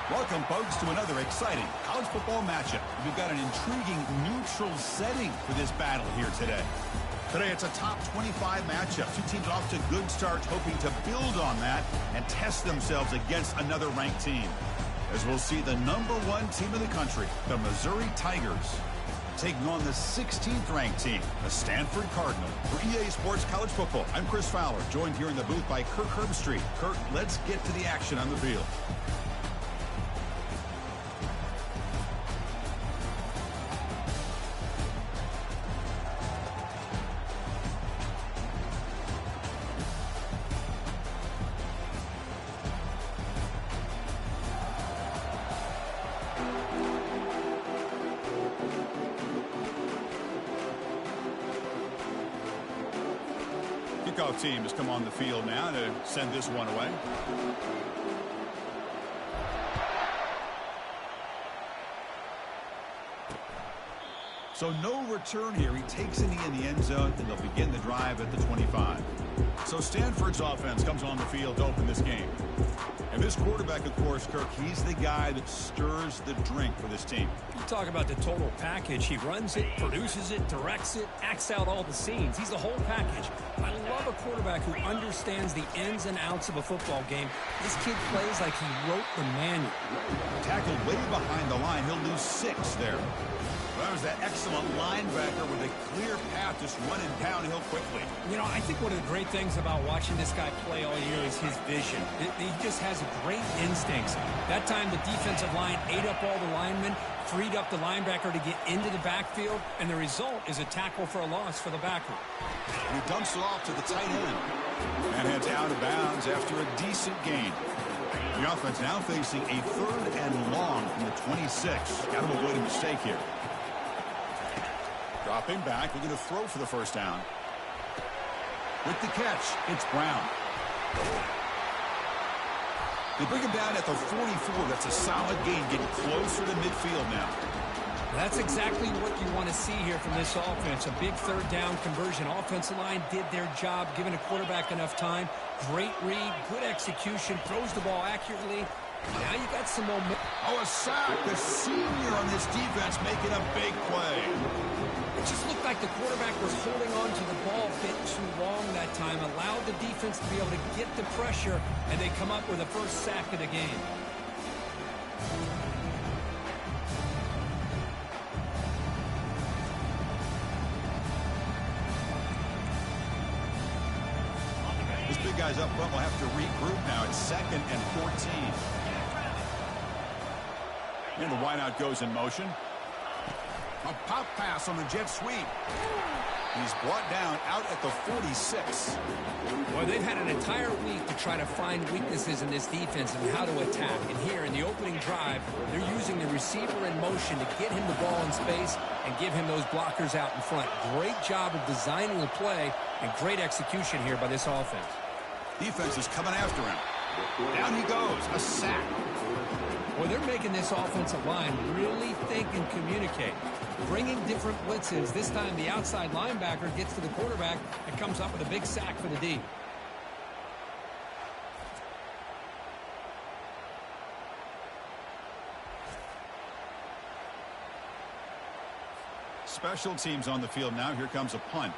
Welcome, folks, to another exciting college football matchup. We've got an intriguing neutral setting for this battle here today. Today, it's a top 25 matchup. Two teams off to good starts, hoping to build on that and test themselves against another ranked team. As we'll see the #1 team in the country, the Missouri Tigers, taking on the 16th ranked team, the Stanford Cardinal. For EA Sports College Football, I'm Chris Fowler, joined here in the booth by Kirk Herbstreit. Kirk, let's get to the action on the field. Kickoff team has come on the field now to send this one away. So no return here. He takes it in the end zone, and they'll begin the drive at the 25. So Stanford's offense comes on the field to open this game. And this quarterback, of course, Kirk, he's the guy that stirs the drink for this team. You talk about the total package. He runs it, produces it, directs it, acts out all the scenes. He's the whole package. I love a quarterback who understands the ins and outs of a football game. This kid plays like he wrote the manual. Tackled way behind the line. He'll lose 6 there. Well, that was that excellent linebacker with a clear path just running downhill quickly. You know, I think one of the great things about watching this guy play all year is his vision. He just has great instincts. That time the defensive line ate up all the linemen, freed up the linebacker to get into the backfield, and the result is a tackle for a loss for the backer. And he dumps it off to the tight end. And heads out of bounds after a decent gain. The offense now facing a 3rd and long from the 26. Got to avoid a mistake here. Dropping back, we're going to throw for the first down. With the catch, it's Brown. They bring him down at the 44. That's a solid gain, getting closer to midfield now. That's exactly what you want to see here from this offense. A big 3rd down conversion. Offensive line did their job, giving a quarterback enough time. Great read, good execution, throws the ball accurately. Now you got some momentum. Oh, a sack. The senior on this defense making a big play. It just looked like the quarterback was holding on to the ball a bit too long that time, allowed the defense to be able to get the pressure, and they come up with the first sack of the game. These big guys up front will have to regroup now. It's 2nd and 14. And the wideout goes in motion. A pop pass on the jet sweep. He's brought down out at the 46. Well, they've had an entire week to try to find weaknesses in this defense and how to attack. And here in the opening drive, they're using the receiver in motion to get him the ball in space and give him those blockers out in front. Great job of designing the play and great execution here by this offense. Defense is coming after him. Down he goes. A sack. Well, they're making this offensive line really think and communicate. Bringing different blitzes. This time the outside linebacker gets to the quarterback and comes up with a big sack for the D. Special teams on the field now. Here comes a punt.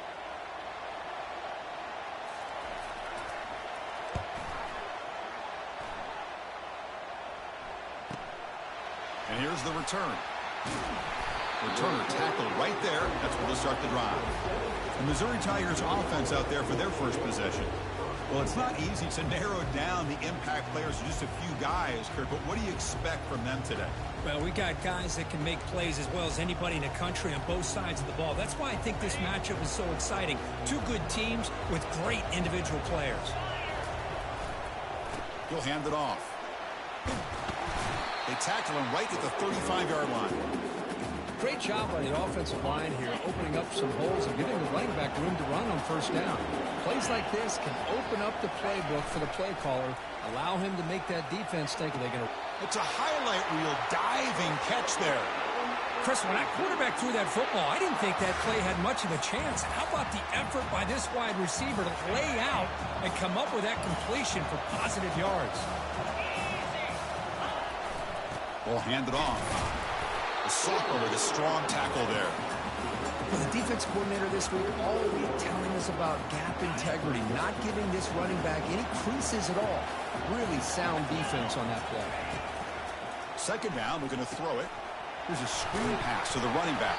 And here's the return. Returner tackled right there. That's where they'll start the drive. The Missouri Tigers offense out there for their first possession. Well, it's not easy to narrow down the impact players to just a few guys, Kirk, but what do you expect from them today? Well, we got guys that can make plays as well as anybody in the country on both sides of the ball. That's why I think this matchup is so exciting. Two good teams with great individual players. He'll hand it off. They tackle him right at the 35-yard line. Great job by the offensive line here, opening up some holes and giving the running back room to run on first down. Plays like this can open up the playbook for the play caller, allow him to make that defense think they're going to. It's a highlight reel diving catch there. Chris, when that quarterback threw that football, I didn't think that play had much of a chance. How about the effort by this wide receiver to lay out and come up with that completion for positive yards? Ball handed off. The Socker with a strong tackle there. The defense coordinator this week all week telling us about gap integrity, not giving this running back any creases at all. Really sound defense on that play. Second down, we're going to throw it. Here's a screen pass to the running back.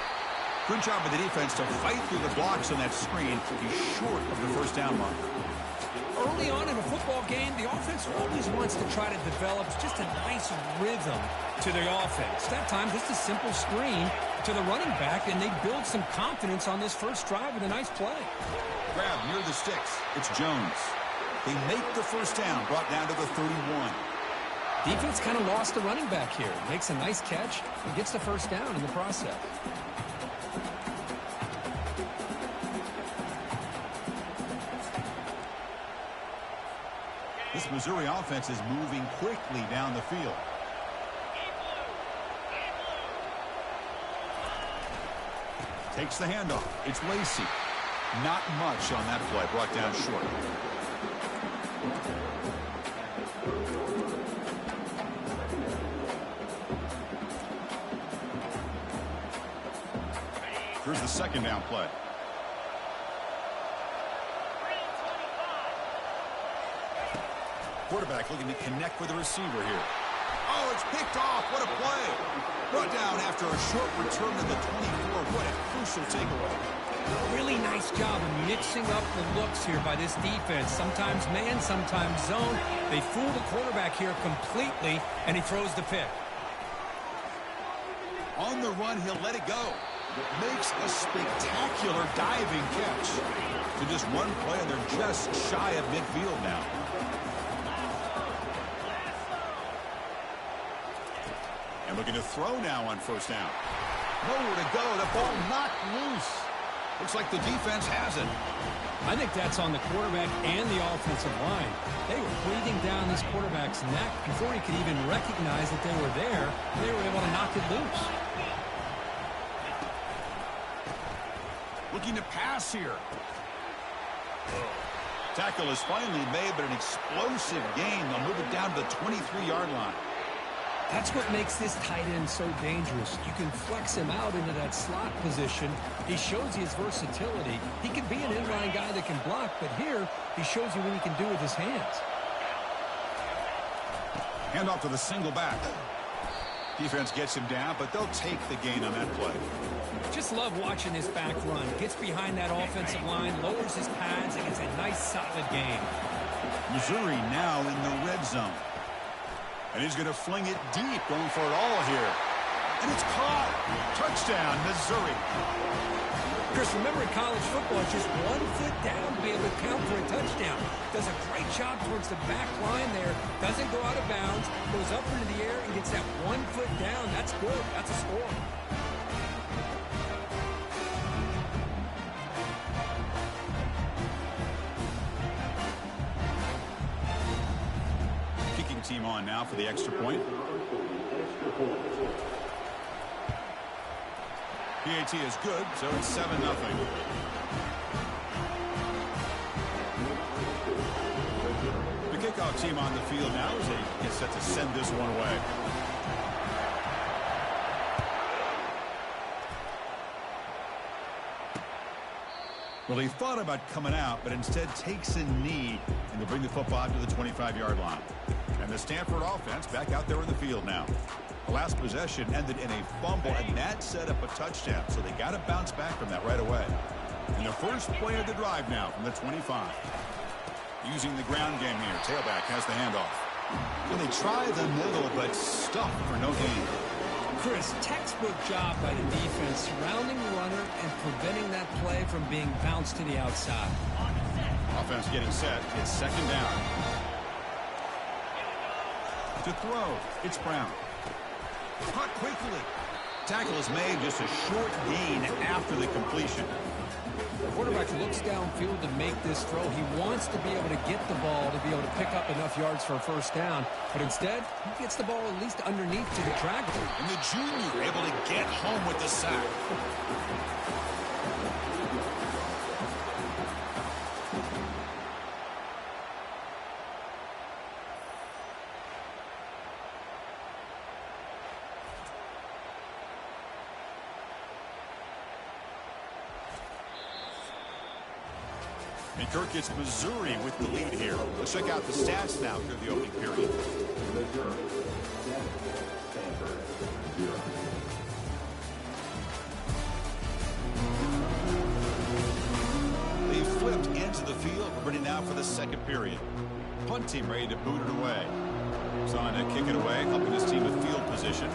Good job by the defense to fight through the blocks on that screen. He's short of the first down mark. Early on in a football game, the offense always wants to try to develop just a nice rhythm to the offense. That time, just a simple screen to the running back, and they build some confidence on this first drive with a nice play. Grab near the sticks. It's Jones. They make the first down, brought down to the 31. Defense kind of lost the running back here. Makes a nice catch and gets the first down in the process. This Missouri offense is moving quickly down the field. Takes the handoff. It's Lacey. Not much on that play. Brought down short. Here's the second down play. Quarterback looking to connect with the receiver here. Oh, it's picked off. What a play. Brought down after a short return to the 24. What a crucial takeaway. Really nice job of mixing up the looks here by this defense. Sometimes man, sometimes zone. They fool the quarterback here completely, and he throws the pick. On the run, he'll let it go. Makes a spectacular diving catch. To just one play, and they're just shy of midfield now. And looking to throw now on first down. Nowhere to go. The ball knocked loose. Looks like the defense has it. I think that's on the quarterback and the offensive line. They were breathing down this quarterback's neck before he could even recognize that they were there. They were able to knock it loose. Looking to pass here. Tackle is finally made, but an explosive gain. They'll move it down to the 23-yard line. That's what makes this tight end so dangerous. You can flex him out into that slot position. He shows you his versatility. He can be an inline guy that can block, but here he shows you what he can do with his hands. Hand off to the single back. Defense gets him down, but they'll take the gain on that play. Just love watching this back run. Gets behind that offensive line, lowers his pads, and gets a nice solid gain. Missouri now in the red zone. And he's going to fling it deep, going for it all here. And it's caught. Touchdown, Missouri. Chris, remember in college football, it's just 1 foot down to be able to count for a touchdown. Does a great job towards the back line there. Doesn't go out of bounds. Goes up into the air and gets that 1 foot down. That's good. That's a score. Team on now for the extra point. PAT is good, so it's 7-0. The kickoff team on the field now as they get set to send this one away. Well, he thought about coming out, but instead takes a knee, and they bring the football to the 25-yard line. And the Stanford offense back out there in the field now. The last possession ended in a fumble, and that set up a touchdown. So they got to bounce back from that right away. And the first play of the drive now from the 25. Using the ground game here. Tailback has the handoff. And they try the middle, but stuck for no gain. Chris, textbook job by the defense, surrounding the runner and preventing that play from being bounced to the outside. Offense getting set. It's second down. To throw, it's Brown. Caught quickly. Tackle is made, just a short gain after the completion. The quarterback looks downfield to make this throw. He wants to be able to get the ball to be able to pick up enough yards for a first down. But instead, he gets the ball at least underneath to the track. And the junior able to get home with the sack. And Kirk, it's Missouri with the lead here. Let's check out the stats now through the opening period. They flipped into the field. We're ready now for the second period. Punt team ready to boot it away. He's on to kick it away, helping his team with field position.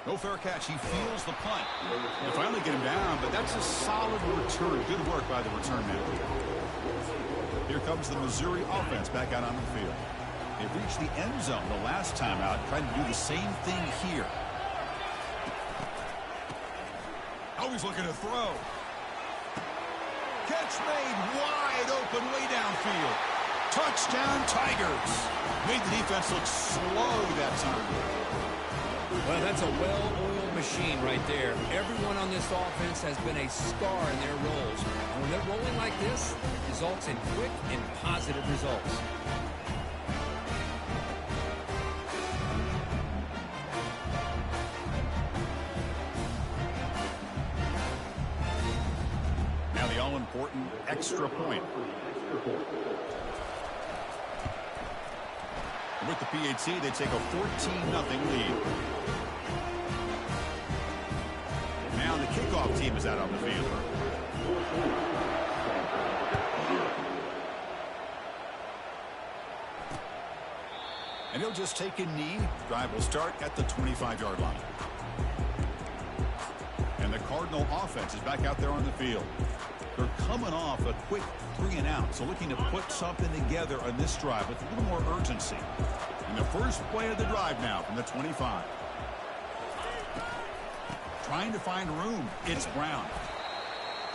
No fair catch. He feels the punt. They finally get him down, but that's a solid return. Good work by the return man. Here comes the Missouri offense back out on the field. They reached the end zone the last time out, trying to do the same thing here. Always looking to throw. Catch made wide open way downfield. Touchdown Tigers. Made the defense look slow that time. Well, that's a well-oiled machine right there. Everyone on this offense has been a star in their roles. And when they're rolling like this, it results in quick and positive results. Now the all-important extra point. With the PAT, they take a 14-0 lead. Now the kickoff team is out on the field. And he'll just take a knee. Drive will start at the 25-yard line. And the Cardinal offense is back out there on the field. They're coming off a quick 3-and-out, so looking to put something together on this drive with a little more urgency. And the first play of the drive now from the 25. Trying to find room. It's Brown.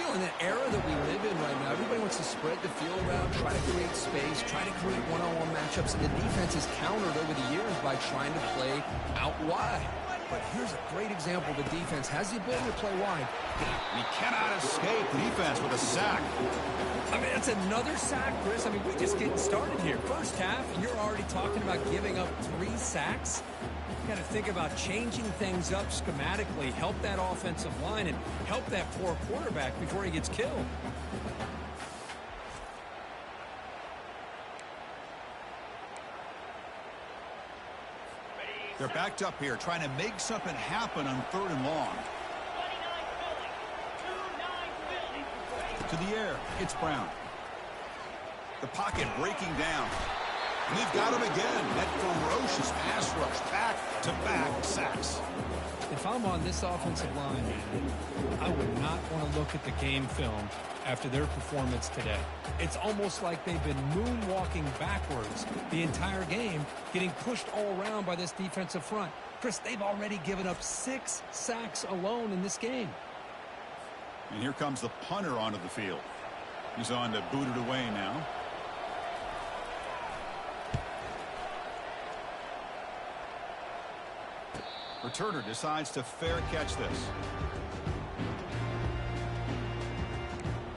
You know, in the era that we live in right now, everybody wants to spread the field around, try to create space, try to create one-on-one matchups, and the defense has countered over the years by trying to play out wide. But here's a great example. The defense has the ability to play wide. He cannot escape defense with a sack. I mean, that's another sack, Chris. I mean, we're just getting started here. First half, and you're already talking about giving up 3 sacks. You got to think about changing things up schematically, help that offensive line, and help that poor quarterback before he gets killed. They're backed up here, trying to make something happen on 3rd and long. To the air, it's Brown. The pocket breaking down. And they've got him again. That ferocious pass rush, back-to-back sacks. If I'm on this offensive line, I would not want to look at the game film after their performance today. It's almost like they've been moonwalking backwards the entire game, getting pushed all around by this defensive front. Chris, they've already given up 6 sacks alone in this game. And here comes the punter onto the field. He's on to boot it away now. Returner decides to fair catch this.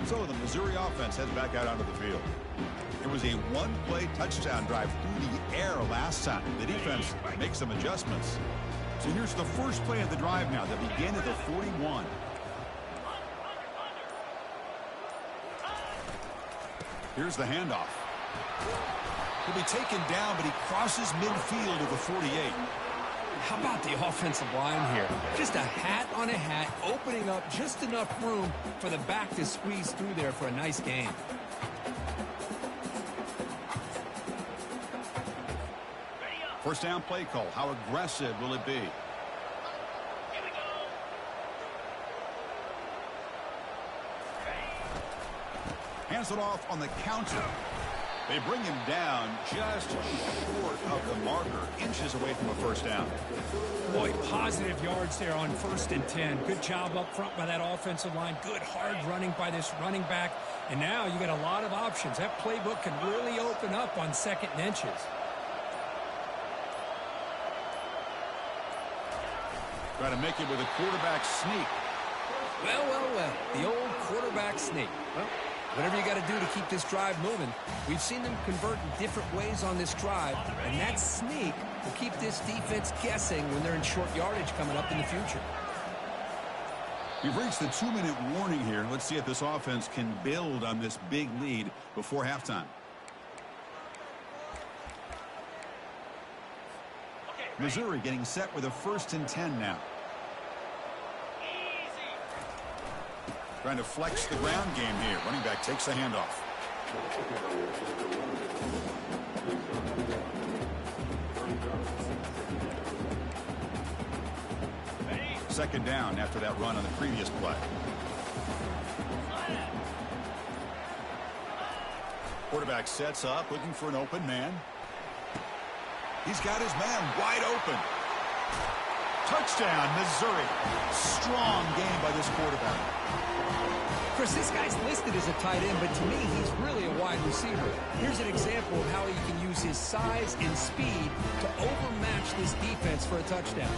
So the Missouri offense heads back out onto the field. It was a one-play touchdown drive through the air last time. The defense makes some adjustments. So here's the first play of the drive now. They begin at the 41. Here's the handoff. He'll be taken down, but he crosses midfield to the 48. How about the offensive line here? Just a hat on a hat, opening up just enough room for the back to squeeze through there for a nice gain. First down play call. How aggressive will it be? Hands it off on the counter. They bring him down just short of the marker, inches away from a first down. Boy, positive yards there on 1st and 10. Good job up front by that offensive line. Good hard running by this running back. And now you got a lot of options. That playbook can really open up on 2nd and inches. Try to make it with a quarterback sneak. Well, well, well. The old quarterback sneak. Well, whatever you got to do to keep this drive moving. We've seen them convert in different ways on this drive, and that sneak will keep this defense guessing when they're in short yardage coming up in the future. We've reached the 2-minute warning here. Let's see if this offense can build on this big lead before halftime. Missouri getting set with a 1st and 10 now. Trying to flex the ground game here. Running back takes the handoff. Second down after that run on the previous play. Quarterback sets up, looking for an open man. He's got his man wide open. Touchdown, Missouri. Strong game by this quarterback. Chris, this guy's listed as a tight end, but to me, he's really a wide receiver. Here's an example of how he can use his size and speed to overmatch this defense for a touchdown.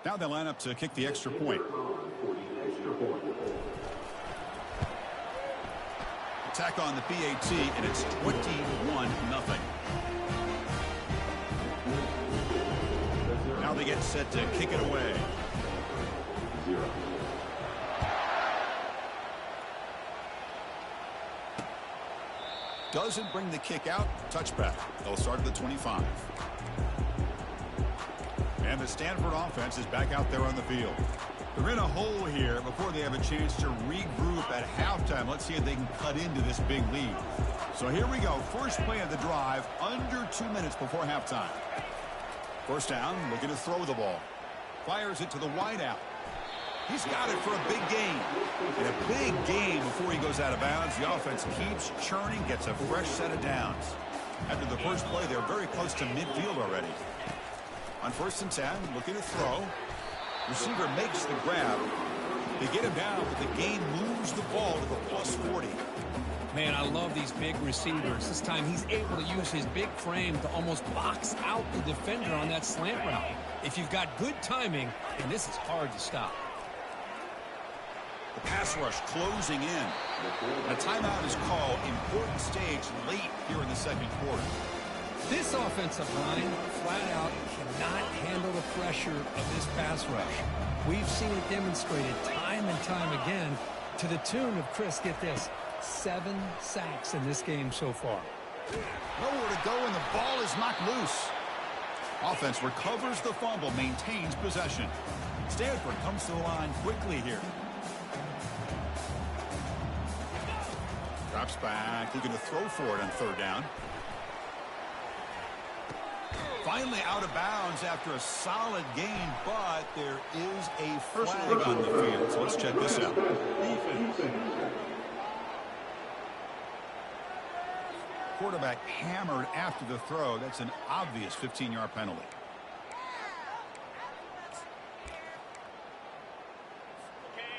Now they line up to kick the extra point. Attack on the PAT, and it's 21-0. Now they get set to kick it away. Doesn't bring the kick out. Touchback. They'll start at the 25. And the Stanford offense is back out there on the field. They're in a hole here before they have a chance to regroup at halftime. Let's see if they can cut into this big lead. So here we go. First play of the drive, under 2 minutes before halftime. First down, looking to throw the ball. Fires it to the wideout. He's got it for a big gain. And a big gain before he goes out of bounds. The offense keeps churning, gets a fresh set of downs. After the first play, they're very close to midfield already. On 1st and 10, looking to throw. Receiver makes the grab. They get him down, but the game moves the ball to the +40. Man, I love these big receivers. This time he's able to use his big frame to almost box out the defender on that slant route. If you've got good timing, and this is hard to stop. The pass rush closing in. A timeout is called. Important stage late here in the second quarter. This offensive line, flat out, cannot handle the pressure of this pass rush. We've seen it demonstrated time and time again to the tune of, Chris, get this, 7 sacks in this game so far. Nowhere to go, and the ball is knocked loose. Offense recovers the fumble, maintains possession. Stanford comes to the line quickly here. Drops back, looking to throw for it on 3rd down. Finally out of bounds after a solid gain, but there is a flag on the field. So let's check this out. Quarterback hammered after the throw. That's an obvious 15-yard penalty.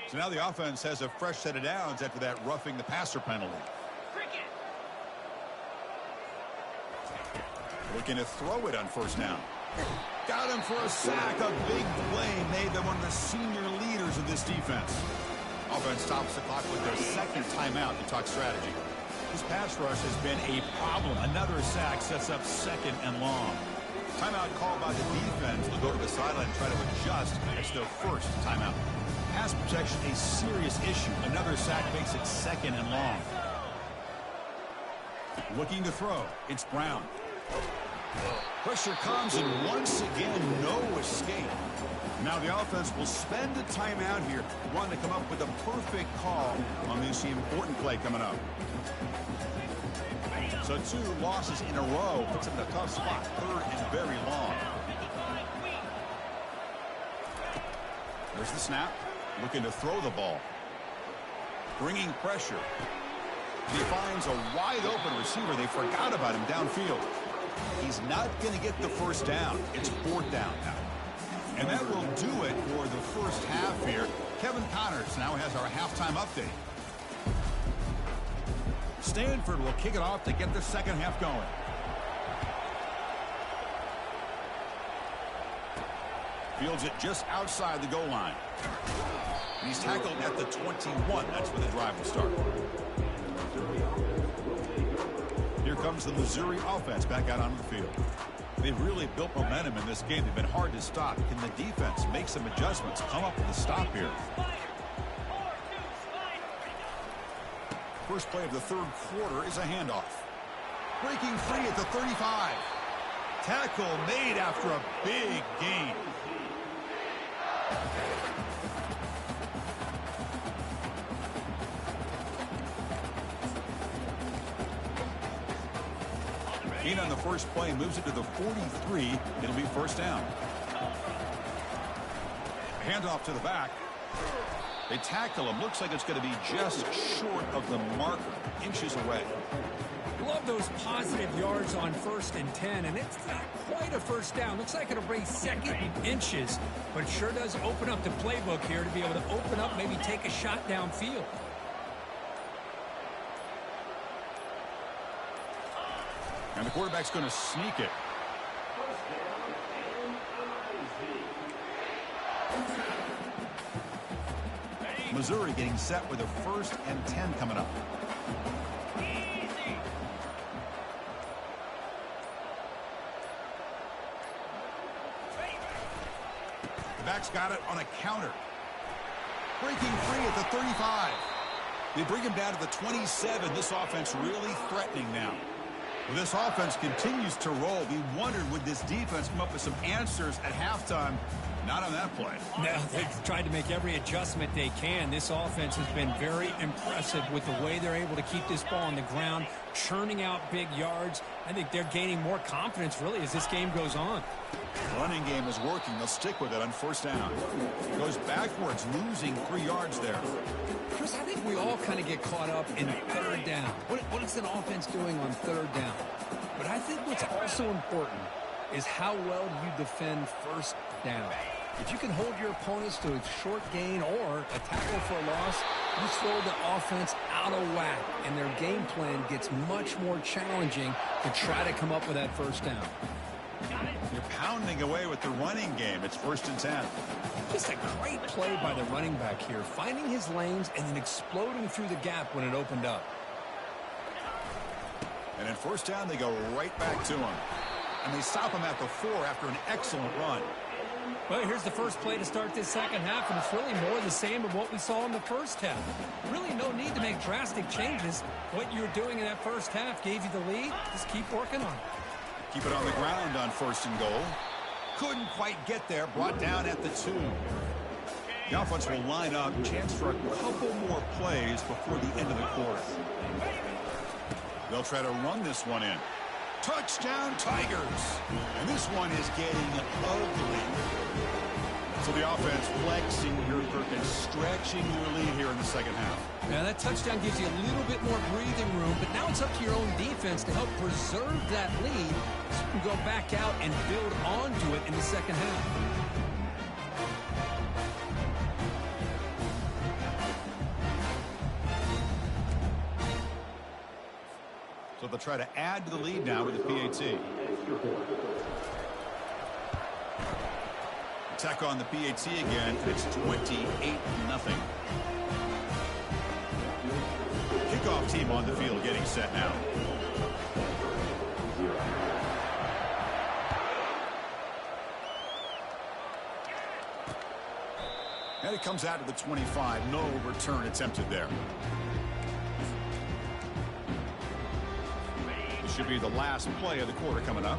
So now the offense has a fresh set of downs after that roughing the passer penalty. Looking to throw it on 1st down. Got him for a sack. A big play made them one of the senior leaders of this defense. Offense stops the clock with their 2nd timeout to talk strategy. This pass rush has been a problem. Another sack sets up 2nd and long. Timeout called by the defense. They'll go to the sideline and try to adjust. It's their 1st timeout. Pass protection a serious issue. Another sack makes it 2nd and long. Looking to throw. It's Brown. Pressure comes, and once again, no escape. Now the offense will spend a timeout here, wanting to come up with a perfect call on this important play coming up. So 2 losses in a row puts them in a tough spot, 3rd and very long. There's the snap, looking to throw the ball. Bringing pressure. He finds a wide-open receiver. They forgot about him downfield. He's not going to get the 1st down. It's 4th down now. And that will do it for the first half here. Kevin Connors now has our halftime update. Stanford will kick it off to get the second half going. Fields it just outside the goal line. And he's tackled at the 21. That's where the drive will start. Here comes the Missouri offense back out onto the field. They've really built momentum in this game. They've been hard to stop. Can the defense make some adjustments, come up with a stop here? First play of the third quarter is a handoff. Breaking free at the 35. Tackle made after a big gain. Gain on the first play moves it to the 43. It'll be first down. Handoff to the back. They tackle him. Looks like it's going to be just short of the marker, inches away. Love those positive yards on 1st and 10, and it's not quite a first down. Looks like it'll bring second and inches, but it sure does open up the playbook here to be able to open up, maybe take a shot downfield. And the quarterback's going to sneak it. Missouri getting set with a 1st and 10 coming up. The back's got it on a counter. Breaking free at the 35. They bring him down to the 27. This offense really threatening now. Well, this offense continues to roll. We wondered, would this defense come up with some answers at halftime? Not on that play. No, they've tried to make every adjustment they can. This offense has been very impressive with the way they're able to keep this ball on the ground, churning out big yards. I think they're gaining more confidence, really, as this game goes on. Running game is working. They'll stick with it on first down. Goes backwards, losing 3 yards there. Chris, I think we all kind of get caught up in third down. What is an offense doing on third down? But I think what's also important is how well do you defend first down. If you can hold your opponents to a short gain or a tackle for a loss, you throw the offense out of whack, and their game plan gets much more challenging to try to come up with that first down. You're pounding away with the running game. It's 1st and 10. Just a great play by the running back here, finding his lanes and then exploding through the gap when it opened up. And in first down, they go right back to him. And they stop him at the 4 after an excellent run. Well, here's the first play to start this second half, and it's really more the same of what we saw in the first half. Really no need to make drastic changes. What you were doing in that first half gave you the lead. Just keep working on it. Keep it on the ground on 1st and goal. Couldn't quite get there. Brought down at the 2. The offense will line up. Chance for a couple more plays before the end of the quarter. They'll try to run this one in. Touchdown, Tigers. And this one is getting ugly. So the offense flexing your Perkins, stretching your lead here in the second half. Now that touchdown gives you a little bit more breathing room, but now it's up to your own defense to help preserve that lead so you can go back out and build onto it in the second half. So they'll try to add to the lead now with the PAT. Attack on the PAT again. It's 28-0. Kickoff team on the field getting set now. And it comes out to the 25. No return attempted there. This should be the last play of the quarter coming up.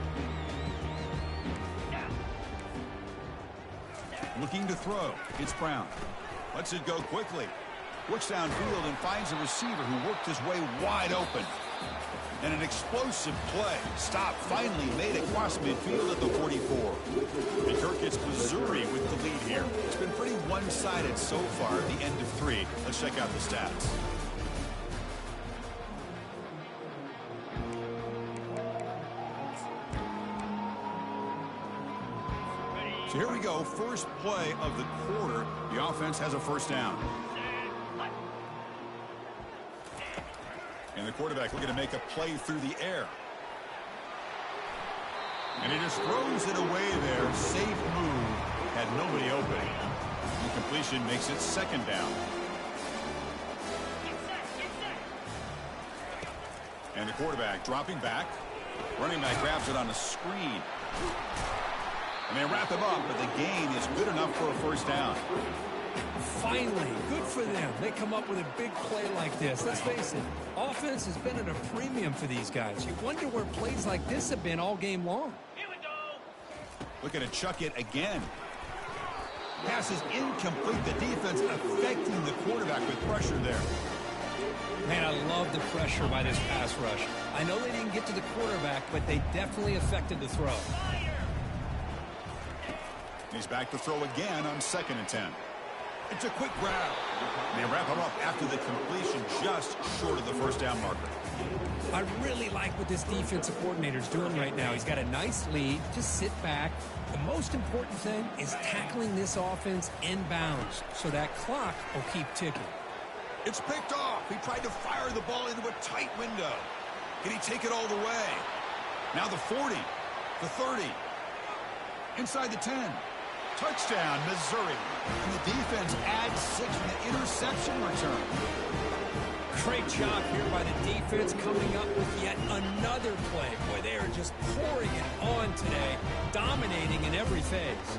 Looking to throw. It's Brown. Lets it go quickly. Works downfield and finds a receiver who worked his way wide open. And an explosive play. Stop finally made across midfield at the 44. And Kirk gets Missouri with the lead here. It's been pretty one-sided so far at the end of 3. Let's check out the stats. So here we go. First play of the quarter. The offense has a first down. And the quarterback looking to make a play through the air. And he just throws it away there. Safe move. Had nobody open. incompletion makes it second down. And the quarterback dropping back. Running back grabs it on a screen. And they wrap him up, but the gain is good enough for a first down. Finally, good for them. They come up with a big play like this. Let's face it, offense has been at a premium for these guys. You wonder where plays like this have been all game long. Here we go. Looking to chuck it again. Pass is incomplete. The defense affecting the quarterback with pressure there. Man, I love the pressure by this pass rush. I know they didn't get to the quarterback, but they definitely affected the throw. He's back to throw again on 2nd and 10. It's a quick grab. They wrap him up after the completion just short of the first down marker. I really like what this defensive coordinator's doing right now. He's got a nice lead. Just sit back. The most important thing is tackling this offense inbounds so that clock will keep ticking. It's picked off. He tried to fire the ball into a tight window. Can he take it all the way? Now the 40, the 30, inside the 10. Touchdown, Missouri. And the defense adds 6 with an interception return. Great job here by the defense coming up with yet another play. Boy, they are just pouring it on today, dominating in every phase.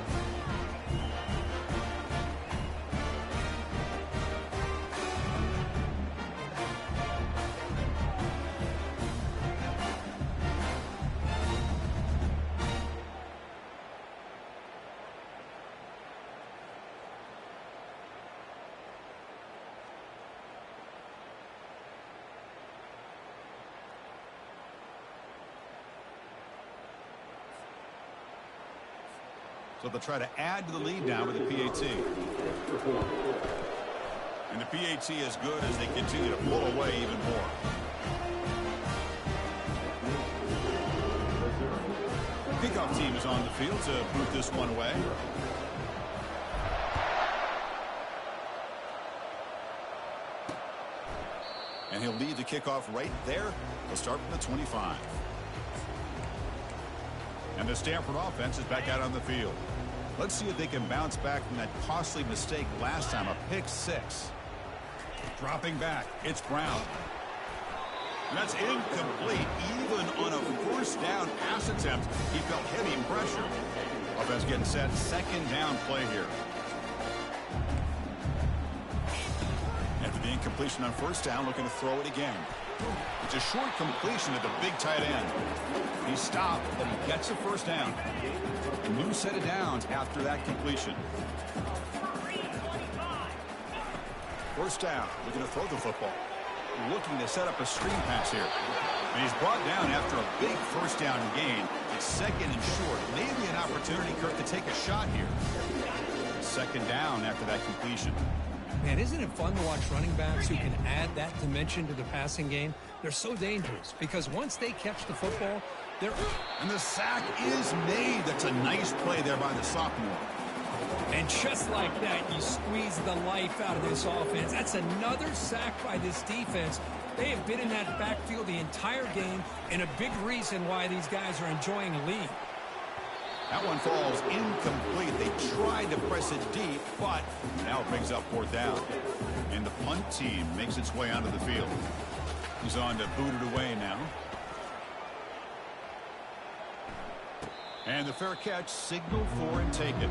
So they'll try to add to the lead now with the PAT. And the PAT is good as they continue to pull away even more. Kickoff team is on the field to boot this one away. And he'll lead the kickoff right there. They'll start from the 25. And the Stanford offense is back out on the field. Let's see if they can bounce back from that costly mistake last time, a pick 6. Dropping back, it's Brown. And that's incomplete. Even on a first down pass attempt, he felt heavy pressure. Offense getting set, second down play here. After the incompletion on first down, looking to throw it again. It's a short completion at the big tight end. He stopped, but he gets a first down. A new set of downs after that completion. First down, looking to throw the football. Looking to set up a screen pass here. And he's brought down after a big first down gain. It's second and short. Maybe an opportunity, Kirk, to take a shot here. Second down after that completion. Man, isn't it fun to watch running backs who can add that dimension to the passing game? They're so dangerous because once they catch the football, they're... And the sack is made. That's a nice play there by the sophomore. And just like that, you squeeze the life out of this offense. That's another sack by this defense. They have been in that backfield the entire game, and a big reason why these guys are enjoying a lead. That one falls incomplete. They tried to press it deep, but now it brings up 4th down. And the punt team makes its way onto the field. He's on to boot it away now. And the fair catch, signal for and take it.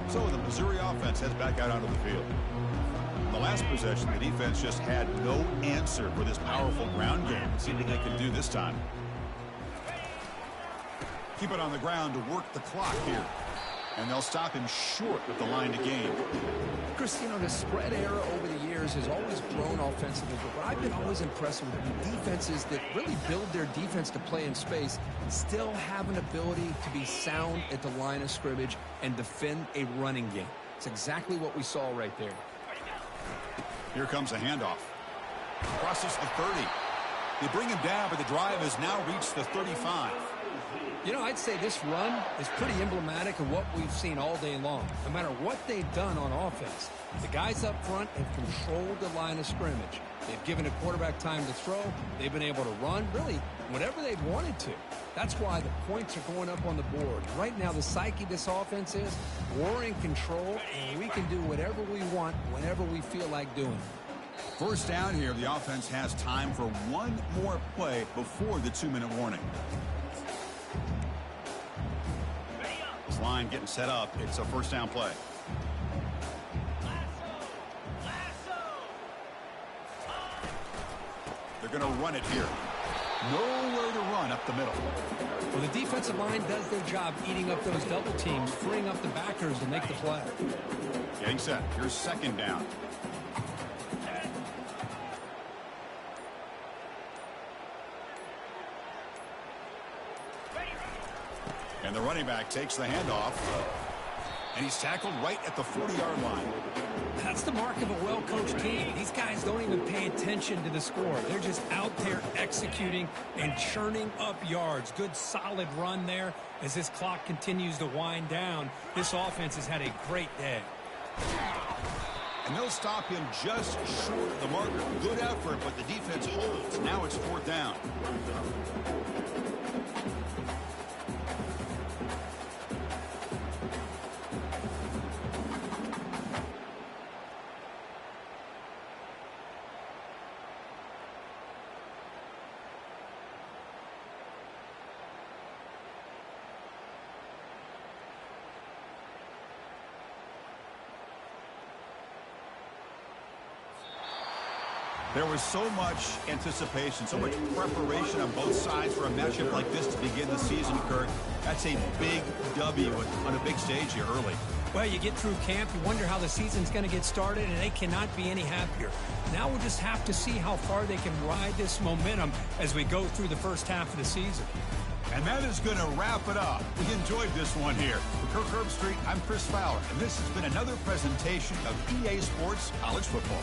So the Missouri offense heads back out onto the field. In the last possession, the defense just had no answer for this powerful ground game. See what they can do this time. Keep it on the ground to work the clock here. And they'll stop him short with the line to gain. Chris, you know, the spread era over the years has always grown offensively, but what I've been always impressed with defenses that really build their defense to play in space still have an ability to be sound at the line of scrimmage and defend a running game. It's exactly what we saw right there. Here comes a handoff. Crosses the 30. They bring him down, but the drive has now reached the 35. You know, I'd say this run is pretty emblematic of what we've seen all day long. No matter what they've done on offense, the guys up front have controlled the line of scrimmage. They've given a quarterback time to throw. They've been able to run, really, whatever they've wanted to. That's why the points are going up on the board. Right now, the psyche of this offense is we're in control, and we can do whatever we want whenever we feel like doing it. First down here, the offense has time for one more play before the 2-minute warning. This line getting set up. It's a first down play. They're going to run it here. Nowhere to run up the middle. Well, the defensive line does their job eating up those double teams, freeing up the backers to make the play. Getting set. Here's second down. And the running back takes the handoff. And he's tackled right at the 40-yard line. That's the mark of a well-coached team. These guys don't even pay attention to the score. They're just out there executing and churning up yards. Good, solid run there as this clock continues to wind down. This offense has had a great day. And they'll stop him just short of the marker. Good effort, but the defense holds. Now it's fourth down. There was so much anticipation, so much preparation on both sides for a matchup like this to begin the season, Kurt. That's a big W on a big stage here early. Well, you get through camp, you wonder how the season's going to get started, and they cannot be any happier. Now we'll just have to see how far they can ride this momentum as we go through the first half of the season. And that is going to wrap it up. We enjoyed this one here. For Kirk Herbstreit, I'm Chris Fowler, and this has been another presentation of EA Sports College Football.